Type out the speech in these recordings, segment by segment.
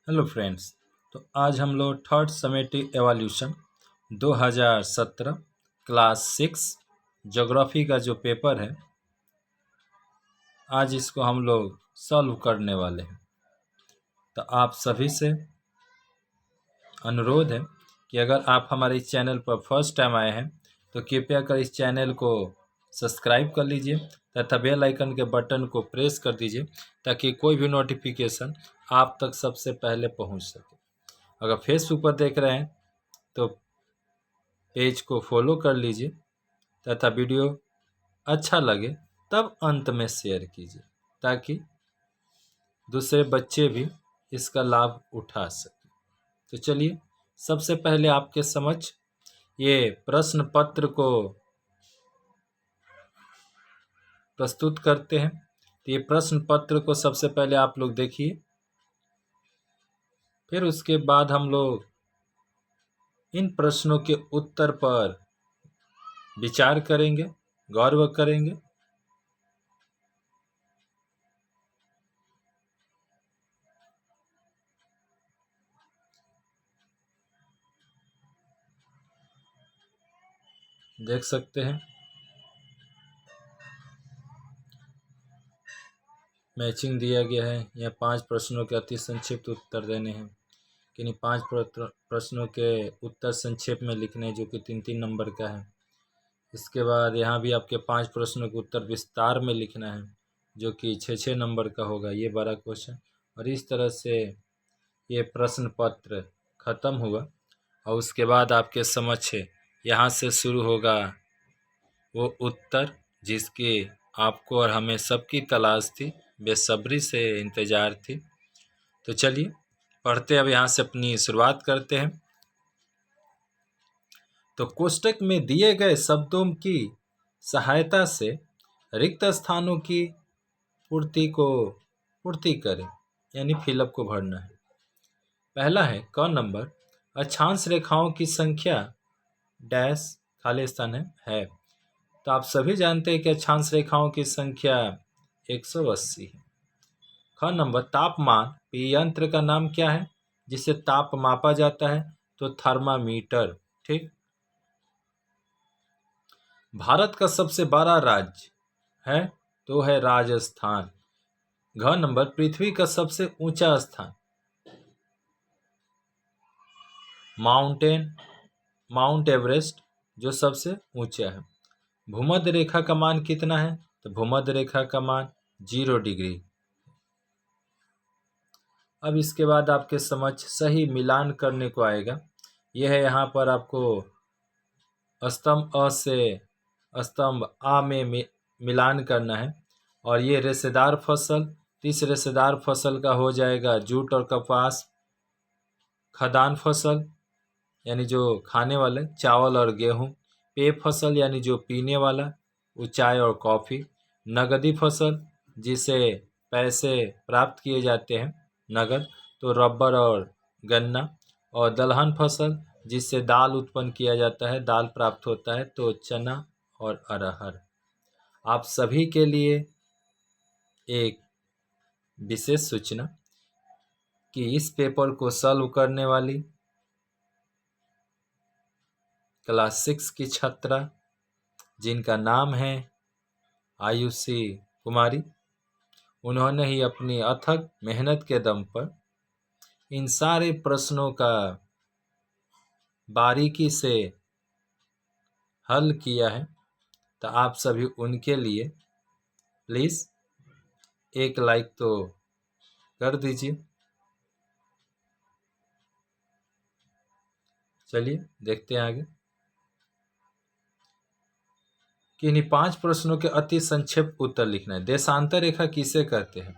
Hello friends. तो आज हम लोग third summative evolution 2017 class 6 geography का जो पेपर है, आज इसको हम लोग सॉल्व करने वाले हैं। तो आप सभी से अनुरोध है कि अगर आप हमारे इस चैनल पर फर्स्ट टाइम आए हैं तो कृपया कर इस चैनल को सब्सक्राइब कर लीजिए तथा बेल आइकन के बटन को प्रेस कर दीजिए ताकि कोई भी नोटिफिकेशन आप तक सबसे पहले पहुंच सके। अगर फेसबुक पर देख रहे हैं तो पेज को फॉलो कर लीजिए तथा वीडियो अच्छा लगे तब अंत में शेयर कीजिए ताकि दूसरे बच्चे भी इसका लाभ उठा सकें। तो चलिए सबसे पहले आपके समक्ष ये प्रश्न पत्र को प्रस्तुत करते हैं। तो ये प्रश्न पत्र को सबसे पहले आप लोग देखिए, फिर उसके बाद हम लोग इन प्रश्नों के उत्तर पर विचार करेंगे, गौर करेंगे। देख सकते हैं मैचिंग दिया गया है। यह 5 प्रश्नों के अति संक्षिप्त उत्तर देने हैं। किन्हीं 5 प्रश्नों के उत्तर संक्षेप में लिखने हैं जो कि 3-3 नंबर का है। इसके बाद यहाँ भी आपके 5 प्रश्नों के उत्तर विस्तार में लिखना है जो कि 6-6 नंबर का होगा। ये बड़ा क्वेश्चन। और इस तरह से ये प्रश्न पत्र खत्म हुआ और उसके बाद आपके समक्ष यहाँ से शुरू होगा वो उत्तर जिसकी आपको और हमें सबकी तलाश थी, बेसब्री से इंतज़ार थी। तो चलिए पढ़ते अब यहाँ से अपनी शुरुआत करते हैं। तो कोष्टक में दिए गए शब्दों की सहायता से रिक्त स्थानों की पूर्ति करें, यानी फिलअप को भरना है। पहला है क नंबर, अक्षांश रेखाओं की संख्या डैश खाली स्थान है। तो आप सभी जानते हैं कि अक्षांश रेखाओं की संख्या 180 है। ख नंबर, तापमान यंत्र का नाम क्या है जिससे ताप मापा जाता है? तो थर्मामीटर। ठीक। भारत का सबसे बड़ा राज्य है तो है राजस्थान। घ नंबर, पृथ्वी का सबसे ऊंचा स्थान माउंट एवरेस्ट जो सबसे ऊंचा है। भूमध्य रेखा का मान कितना है? तो भूमध्य रेखा का मान 0 डिग्री। अब इसके बाद आपके समक्ष सही मिलान करने को आएगा। यह है, यहाँ पर आपको स्तंभ अ से स्तंभ आ में मिलान करना है। और ये रेशेदार फसल, तीस रेशेदार फसल का हो जाएगा जूट और कपास। खदान फसल यानी जो खाने वाले चावल और गेहूं। पेय फसल यानी जो पीने वाला, वो चाय और कॉफ़ी। नगदी फसल जिसे पैसे प्राप्त किए जाते हैं नगद, तो रबर और गन्ना। और दलहन फसल जिससे दाल उत्पन्न किया जाता है, दाल प्राप्त होता है, तो चना और अरहर। आप सभी के लिए एक विशेष सूचना कि इस पेपर को सॉल्व करने वाली क्लास 6 की छात्रा जिनका नाम है आयुषी कुमारी, उन्होंने ही अपनी अथक मेहनत के दम पर इन सारे प्रश्नों का बारीकी से हल किया है। तो आप सभी उनके लिए प्लीज़ एक लाइक तो कर दीजिए। चलिए देखते हैं आगे। कि इन्हीं 5 प्रश्नों के अति संक्षिप्त उत्तर लिखना है। देशांतर रेखा किसे कहते हैं?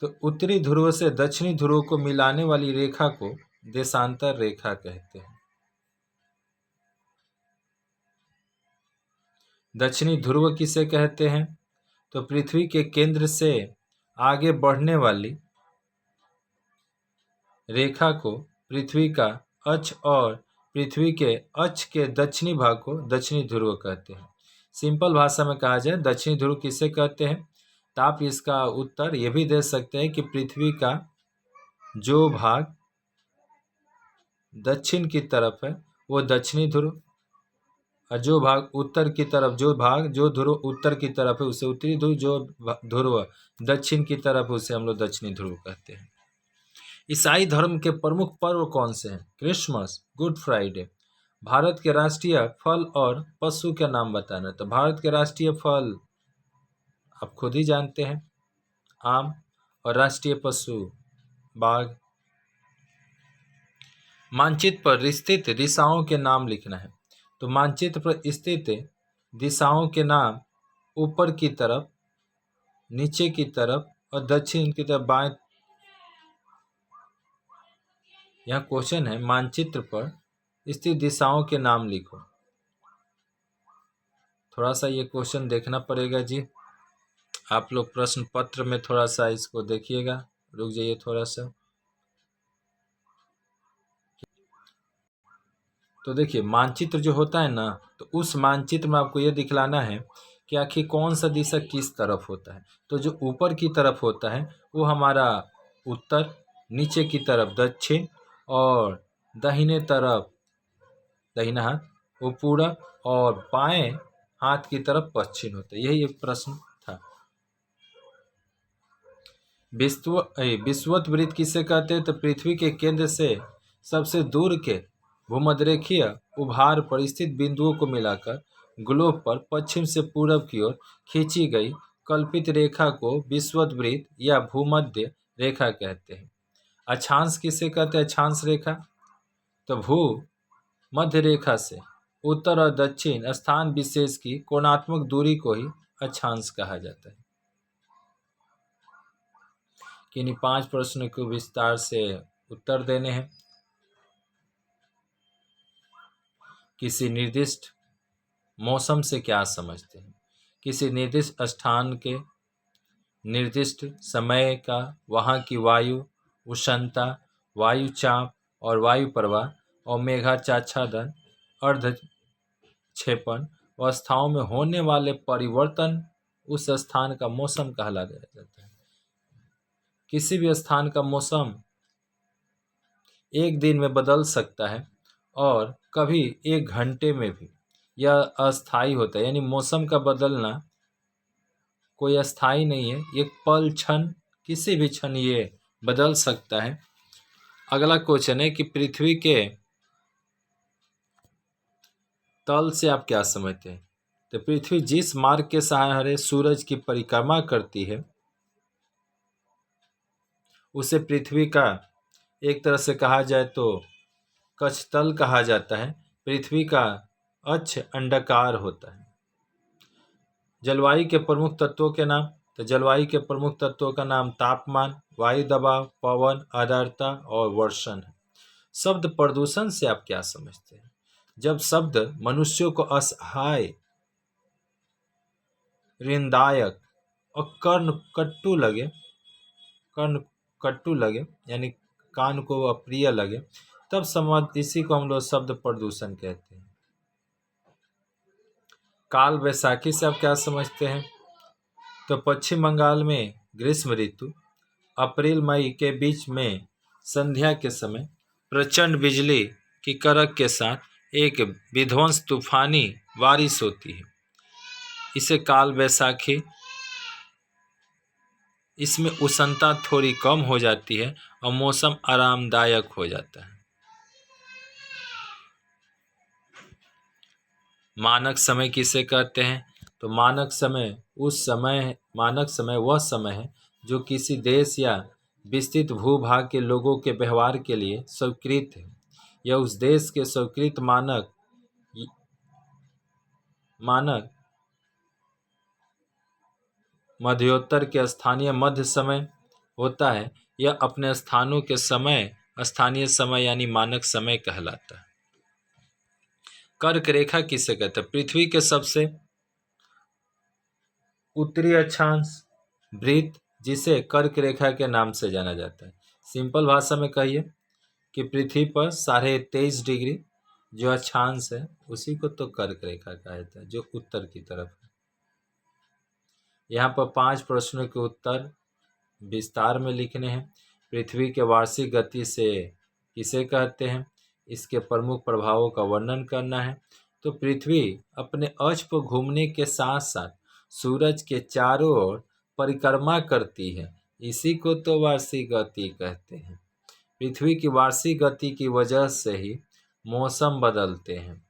तो उत्तरी ध्रुव से दक्षिणी ध्रुव को मिलाने वाली रेखा को देशांतर रेखा कहते हैं। दक्षिणी ध्रुव किसे कहते हैं? तो पृथ्वी के केंद्र से आगे बढ़ने वाली रेखा को पृथ्वी का अक्ष और पृथ्वी के अक्ष के दक्षिणी भाग को दक्षिणी ध्रुव कहते हैं। सिंपल भाषा में कहा जाए दक्षिणी ध्रुव किसे कहते हैं, तो आप इसका उत्तर ये भी दे सकते हैं कि पृथ्वी का जो भाग दक्षिण की तरफ है वो दक्षिणी ध्रुव, और जो भाग उत्तर की तरफ, जो ध्रुव उत्तर की तरफ है उसे उत्तरी ध्रुव, जो ध्रुव दक्षिण की तरफ है उसे हम लोग दक्षिणी ध्रुव कहते हैं। ईसाई धर्म के प्रमुख पर्व कौन से हैं? Christmas, good Friday. भारत के राष्ट्रीय फल और पशु के नाम बताना। तो भारत के राष्ट्रीय फल आप खुद ही जानते हैं, आम, और राष्ट्रीय पशु बाघ। मानचित्र पर स्थित दिशाओं के नाम लिखना है। तो मानचित्र पर स्थित दिशाओं के नाम ऊपर की तरफ, नीचे की तरफ और दक्षिण की तरफ बाएं। यह क्वेश्चन है, मानचित्र पर स्थित दिशाओं के नाम लिखो। थोड़ा सा ये क्वेश्चन देखना पड़ेगा जी, आप लोग प्रश्न पत्र में थोड़ा सा इसको देखिएगा, रुक जाइए थोड़ा सा। तो देखिए मानचित्र जो होता है ना, तो उस मानचित्र में आपको ये दिखलाना है कि आखिर कौन सा दिशा किस तरफ होता है। तो जो ऊपर की तरफ होता है वो हमारा उत्तर, नीचे की तरफ दक्षिण, और दाहिने तरफ दाहिना हाथ वो पूरब, और बाएं हाथ की तरफ पश्चिम होता है। यही एक प्रश्न था। विषुवत वृत्त किसे कहते हैं? तो पृथ्वी के केंद्र से सबसे दूर के भूमध्यरेखीय उभार पर स्थित बिंदुओं को मिलाकर ग्लोब पर पश्चिम से पूरब की ओर खींची गई कल्पित रेखा को विषुवत वृत्त या भूमध्य रेखा कहते हैं। अक्षांश किसे कहते हैं? अक्षांश रेखा तो भू मध्य रेखा से उत्तर और दक्षिण स्थान विशेष की कोणात्मक दूरी को ही अक्षांश कहा जाता है। किन्हीं 5 प्रश्नों को विस्तार से उत्तर देने हैं। किसी निर्दिष्ट मौसम से क्या समझते हैं? किसी निर्दिष्ट स्थान के निर्दिष्ट समय का वहाँ की वायु उष्णता, वायु चाप और वायु प्रवाह और मेघाच्छादन, अर्धक्षेपण अवस्थाओं में होने वाले परिवर्तन उस स्थान का मौसम कहलाया जाता है। किसी भी स्थान का मौसम एक दिन में बदल सकता है और कभी 1 घंटे में भी। यह अस्थायी होता है, यानी मौसम का बदलना कोई अस्थायी नहीं है, एक पल क्षण, किसी भी क्षण ये बदल सकता है। अगला क्वेश्चन है कि पृथ्वी के तल से आप क्या समझते हैं? तो पृथ्वी जिस मार्ग के सहारे सूरज की परिक्रमा करती है उसे पृथ्वी का एक तरह से कहा जाए तो कक्षतल कहा जाता है। पृथ्वी का अक्ष अंडाकार होता है। जलवायु के प्रमुख तत्वों के नाम। तो जलवायु के प्रमुख तत्वों का नाम तापमान, वायु दबाव, पवन, आर्द्रता और वर्षण है। शब्द प्रदूषण से आप क्या समझते हैं? जब शब्द मनुष्यों को असहाय, ऋणदायक और कर्ण कट्टू लगे यानी कान को अप्रिय लगे, तब इसी को हम लोग शब्द प्रदूषण कहते हैं। काल वैसाखी से आप क्या समझते हैं? तो पश्चिम बंगाल में ग्रीष्म ऋतु अप्रैल मई के बीच में संध्या के समय प्रचंड बिजली की कड़क के साथ एक विध्वंस तूफानी बारिश होती है। इसे काल वैसाखी। इसमें उष्णता थोड़ी कम हो जाती है और मौसम आरामदायक हो जाता है। मानक समय किसे कहते हैं? तो मानक समय वह समय है जो किसी देश या विस्तृत भूभाग के लोगों के व्यवहार के लिए स्वीकृत है। यह उस देश के स्वीकृत मानक मध्योत्तर के स्थानीय मध्य समय होता है। यह अपने स्थानों के समय स्थानीय समय यानी मानक समय कहलाता है। कर्क रेखा किसे कहते हैं? पृथ्वी के सबसे उत्तरी अक्षांश वृत्त जिसे कर्क रेखा के नाम से जाना जाता है। सिंपल भाषा में कहिए कि पृथ्वी पर 23.5 डिग्री जो अक्षांश है उसी को तो कर्क रेखा कहा जाता है, जो उत्तर की तरफ है। यहाँ पर 5 प्रश्नों के उत्तर विस्तार में लिखने हैं। पृथ्वी के वार्षिक गति से किसे कहते हैं, इसके प्रमुख प्रभावों का वर्णन करना है। तो पृथ्वी अपने अक्ष पर घूमने के साथ साथ सूरज के चारों ओर परिक्रमा करती है, इसी को तो वार्षिक गति कहते हैं। पृथ्वी की वार्षिक गति की वजह से ही मौसम बदलते हैं।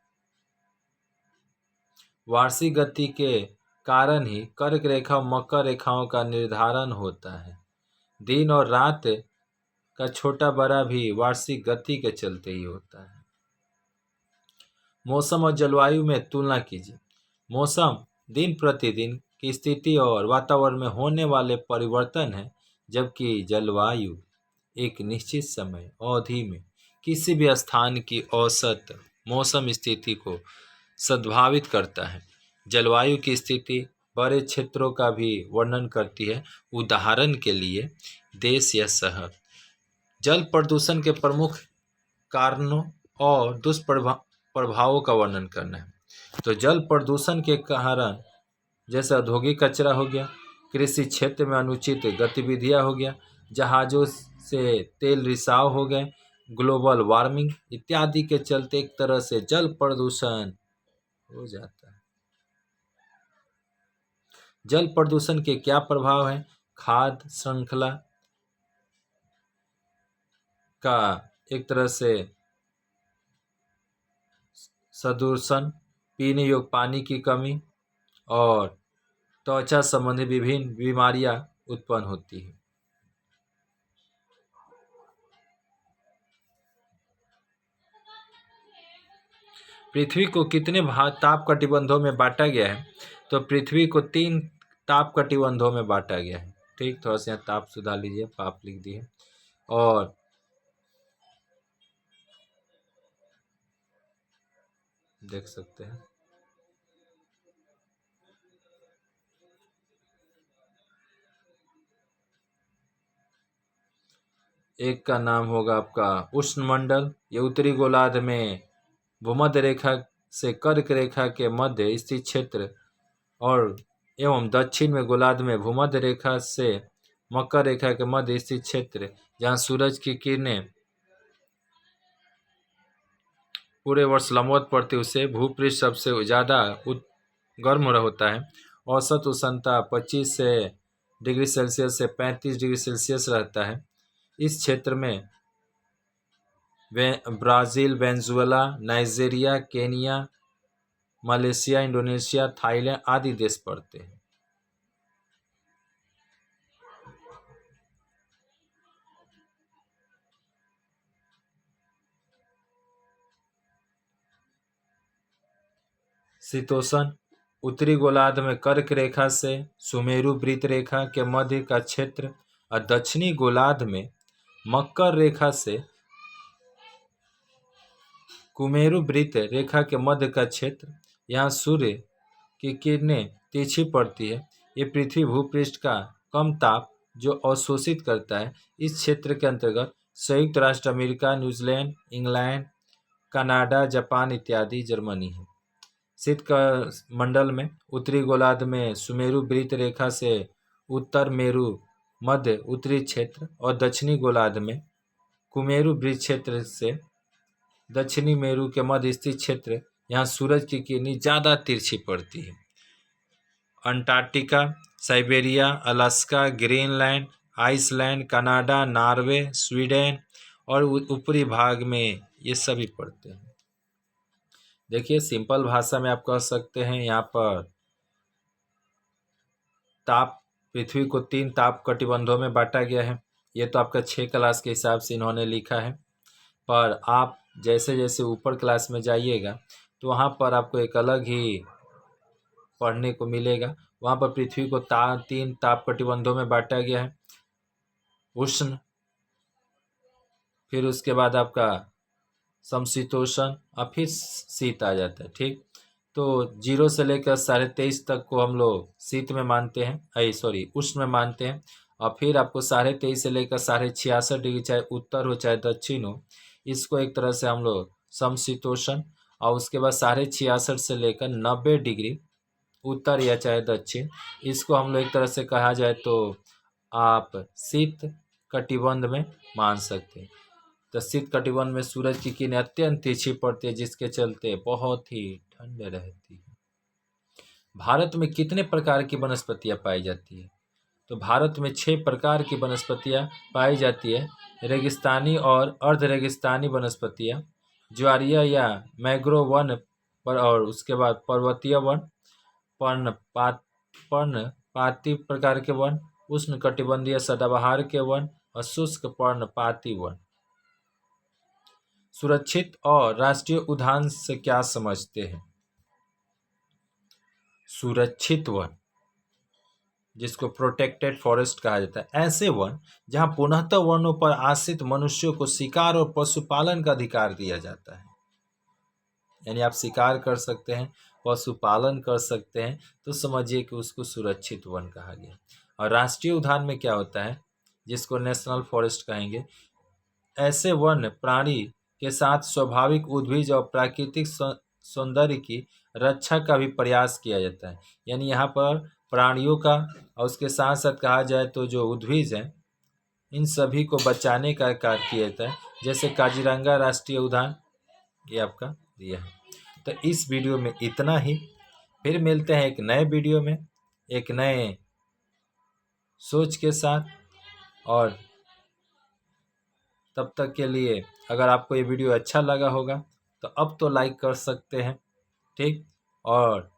वार्षिक गति के कारण ही कर्क रेखा और मकर रेखाओं का निर्धारण होता है। दिन और रात का छोटा बड़ा भी वार्षिक गति के चलते ही होता है। मौसम और जलवायु में तुलना कीजिए। मौसम दिन प्रतिदिन की स्थिति और वातावरण में होने वाले परिवर्तन है, जबकि जलवायु एक निश्चित समय अवधि में किसी भी स्थान की औसत मौसम स्थिति को संभावित करता है। जलवायु की स्थिति बड़े क्षेत्रों का भी वर्णन करती है। उदाहरण के लिए देश या शहर। जल प्रदूषण के प्रमुख कारणों और दुष्प्रभावों का वर्णन करना है। तो जल प्रदूषण के कारण जैसे औद्योगिक कचरा हो गया, कृषि क्षेत्र में अनुचित गतिविधियां हो गया, जहाज़ों से तेल रिसाव हो गए, ग्लोबल वार्मिंग इत्यादि के चलते एक तरह से जल प्रदूषण हो जाता है। जल प्रदूषण के क्या प्रभाव हैं? खाद्य श्रृंखला का एक तरह से सदूषण, पीने योग्य पानी की कमी और त्वचा संबंधी विभिन्न बीमारियां उत्पन्न होती हैं। पृथ्वी को कितने ताप कटिबंधों में बांटा गया है? तो पृथ्वी को 3 ताप कटिबंधों में बांटा गया है। ठीक, थोड़ा सा यहाँ ताप सुधार लीजिए, पाप लिख दिए। और देख सकते हैं एक का नाम होगा आपका उष्णमंडल। ये उत्तरी गोलार्ध में भूमध्य रेखा से कर्क रेखा के मध्य स्थित क्षेत्र और एवं दक्षिण में गोलार्ध में भूमध्य रेखा से मकर रेखा के मध्य स्थित क्षेत्र, जहाँ सूरज की किरणें पूरे वर्ष लंबवत पड़ती है, उसे भूपृष्ठ सबसे ज़्यादा गर्म होता है। औसत उष्णता 25 से डिग्री सेल्सियस से 35 डिग्री सेल्सियस रहता है। इस क्षेत्र में Brazil, Venezuela, Nigeria, Kenya, Malaysia, Indonesia, Thailand आदि देश पड़ते हैं। शीतोष्ण उत्तरी गोलार्ध में कर्क रेखा से सुमेरु वृत्त रेखा के मध्य का क्षेत्र और दक्षिणी गोलार्ध में मकर रेखा से कुमेरु वृत्त रेखा के मध्य का क्षेत्र, यहाँ सूर्य की किरणें तिरछी पड़ती है। ये पृथ्वी भूपृष्ठ का कम ताप जो अवशोषित करता है। इस क्षेत्र के अंतर्गत संयुक्त राष्ट्र America, New Zealand, England, Canada, Japan इत्यादि जर्मनी है। शीत का मंडल में उत्तरी गोलार्ध में सुमेरु वृत्त रेखा से उत्तर मेरु मध्य उत्तरी क्षेत्र और दक्षिणी गोलार्ध में कुमेरु वृत्त क्षेत्र से दक्षिणी मेरु के मध्य स्थित क्षेत्र, यहाँ सूरज की किरणें ज़्यादा तिरछी पड़ती है। Antarctica, Siberia, Alaska, Greenland, Iceland, Canada, Norway, Sweden और ऊपरी भाग में ये सभी पड़ते हैं। देखिए, सिंपल भाषा में आप कह सकते हैं यहाँ पर ताप पृथ्वी को 3 ताप कटिबंधों में बांटा गया है। ये तो आपका 6 क्लास के हिसाब से इन्होंने लिखा है, पर आप जैसे जैसे ऊपर क्लास में जाइएगा तो वहाँ पर आपको एक अलग ही पढ़ने को मिलेगा। वहाँ पर पृथ्वी को 3 ताप कटिबंधों में बांटा गया है। उष्ण, फिर उसके बाद आपका समशीतोष्ण और फिर शीत आ जाता है। ठीक, तो 0 से लेकर 23.5 तक को हम लोग शीत में मानते हैं, उष्ण में मानते हैं। और फिर आपको 23.5 से लेकर 66.5 डिग्री, चाहे उत्तर हो चाहे दक्षिण हो, इसको एक तरह से हम लोग समशीतोष्ण, और उसके बाद 66.5 से लेकर 90 डिग्री उत्तर या चाहे दक्षिण, इसको हम लोग एक तरह से कहा जाए तो आप शीत कटिबंध में मान सकते हैं। तो शीत कटिबंध में सूरज की किरणें अत्यंत तिरछी पड़ती है, जिसके चलते बहुत ही ठंड रहती है। भारत में कितने प्रकार की वनस्पतियां पाई जाती है? तो भारत में 6 प्रकार की वनस्पतियां पाई जाती है। रेगिस्तानी और अर्ध रेगिस्तानी वनस्पतियां, ज्वारीय या मैंग्रोव वन पर, और उसके बाद पर्वतीय वन, पर्णपाती प्रकार के वन, उष्णकटिबंधीय सदाबहार के वन और शुष्क पर्णपाती वन। सुरक्षित और राष्ट्रीय उद्यान से क्या समझते हैं? सुरक्षित वन, जिसको प्रोटेक्टेड फॉरेस्ट कहा जाता है, ऐसे वन जहां पुनः वनों पर आश्रित मनुष्यों को शिकार और पशुपालन का अधिकार दिया जाता है। यानी आप शिकार कर सकते हैं, पशुपालन कर सकते हैं, तो समझिए कि उसको सुरक्षित वन कहा गया। और राष्ट्रीय उद्यान में क्या होता है, जिसको नेशनल फॉरेस्ट कहेंगे, ऐसे वन प्राणी के साथ स्वाभाविक उद्भिज और प्राकृतिक सौंदर्य की रक्षा का भी प्रयास किया जाता है। यानी यहाँ पर प्राणियों का और उसके साथ साथ कहा जाए तो जो उद्भिज हैं, इन सभी को बचाने का कार्य किया जाता है। जैसे काजीरंगा राष्ट्रीय उद्यान ये आपका दिया है। तो इस वीडियो में इतना ही, फिर मिलते हैं एक नए वीडियो में एक नए सोच के साथ। और तब तक के लिए अगर आपको ये वीडियो अच्छा लगा होगा तो अब तो लाइक कर सकते हैं, ठीक, और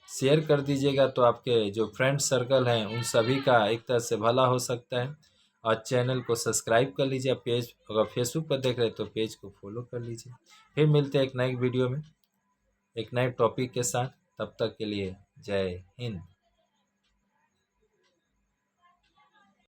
शेयर कर दीजिएगा, तो आपके जो फ्रेंड सर्कल हैं उन सभी का एक तरह से भला हो सकता है। और चैनल को सब्सक्राइब कर लीजिए। पेज अगर फेसबुक पर देख रहे हैं तो पेज को फॉलो कर लीजिए। फिर मिलते हैं एक नए वीडियो में एक नए टॉपिक के साथ। तब तक के लिए जय हिंद।